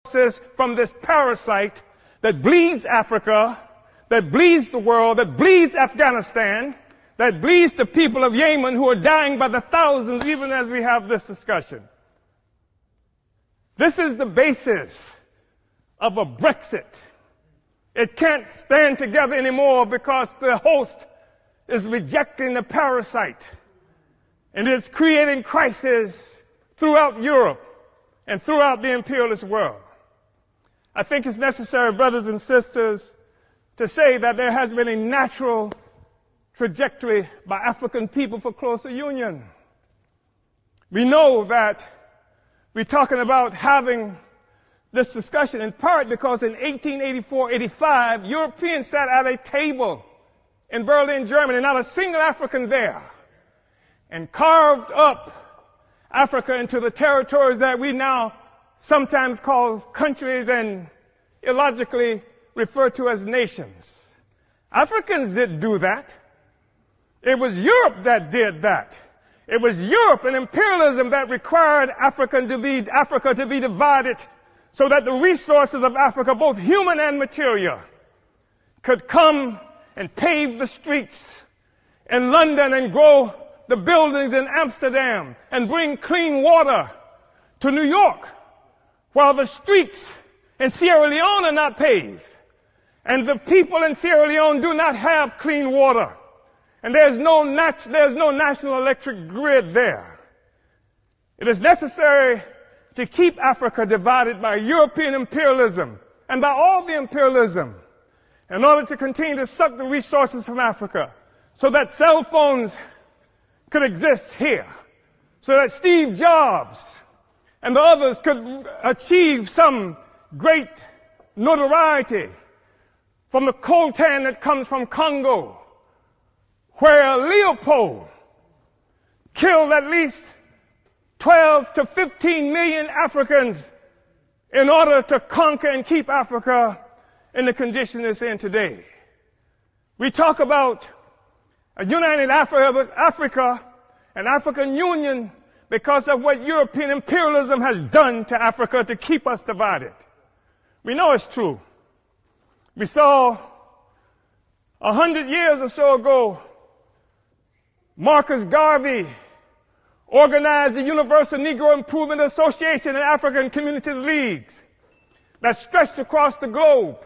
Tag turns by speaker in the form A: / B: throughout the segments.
A: from this parasite that bleeds Africa, that bleeds the world, that bleeds Afghanistan, that bleeds the people of Yemen who are dying by the thousands even as we have this discussion. This is the basis of a Brexit. It can't stand together anymore because the host is rejecting the parasite. And it's creating crisis throughout Europe and throughout the imperialist world. I think it's necessary, brothers and sisters, to say that there has been a natural trajectory by African people for closer union. We know that we're talking about having this discussion in part because in 1884-85, Europeans sat at a table in Berlin, Germany, not a single African there, and carved up Africa into the territories that we now sometimes call countries and illogically refer to as nations. Africans didn't do that. It was Europe that did that. It was Europe and imperialism that required Africa to be divided so that the resources of Africa, both human and material, could come and pave the streets in London and grow the buildings in Amsterdam and bring clean water to New York, while the streets in Sierra Leone are not paved. And the people in Sierra Leone do not have clean water. And there's no national electric grid there. It is necessary to keep Africa divided by European imperialism and by all the imperialism in order to continue to suck the resources from Africa so that cell phones could exist here, so that Steve Jobs and the others could achieve some great notoriety from the coltan that comes from Congo, where Leopold killed at least 12 to 15 million Africans in order to conquer and keep Africa in the condition it's in today. We talk about a united Africa and African Union because of what European imperialism has done to Africa to keep us divided. We know it's true. We saw 100 years or so ago, Marcus Garvey organized the Universal Negro Improvement Association and African Communities Leagues that stretched across the globe.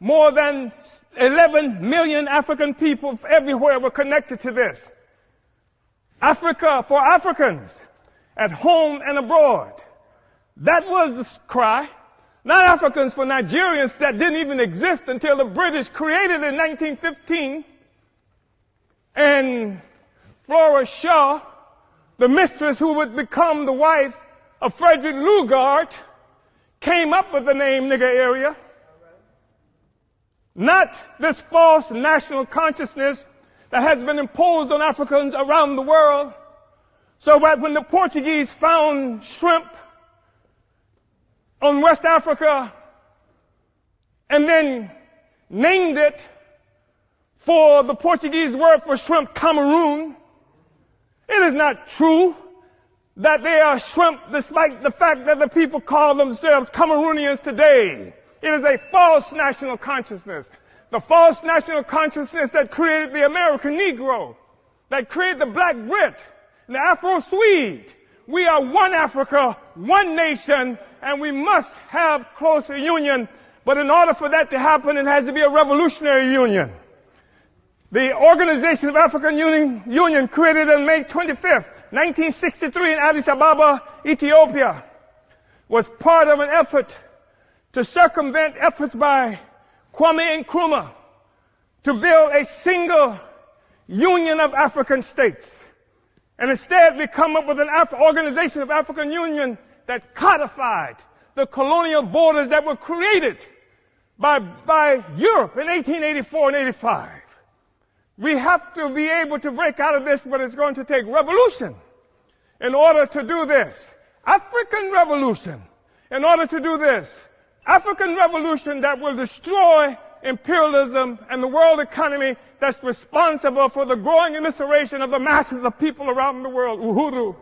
A: More than 11 million African people everywhere were connected to this. Africa for Africans, at home and abroad. That was the cry. Not Africans for Nigerians that didn't even exist until the British created it in 1915. And Flora Shaw, the mistress who would become the wife of Frederick Lugard, came up with the name nigger area. Not this false national consciousness that has been imposed on Africans around the world. So that when the Portuguese found shrimp on West Africa and then named it for the Portuguese word for shrimp, Cameroon, it is not true that they are shrimp despite the fact that the people call themselves Cameroonians today. It is a false national consciousness. The false national consciousness that created the American Negro, that created the Black Brit, and the Afro-Swede. We are one Africa, one nation, and we must have closer union. But in order for that to happen, it has to be a revolutionary union. The Organization of African Union, created on May 25th, 1963 in Addis Ababa, Ethiopia, was part of an effort to circumvent efforts by Kwame Nkrumah to build a single union of African states. And instead we come up with an Organization of African Union that codified the colonial borders that were created by Europe in 1884 and 85. We have to be able to break out of this, but it's going to take revolution in order to do this. African revolution in order to do this. African revolution that will destroy imperialism and the world economy that's responsible for the growing immiseration of the masses of people around the world. Uhuru.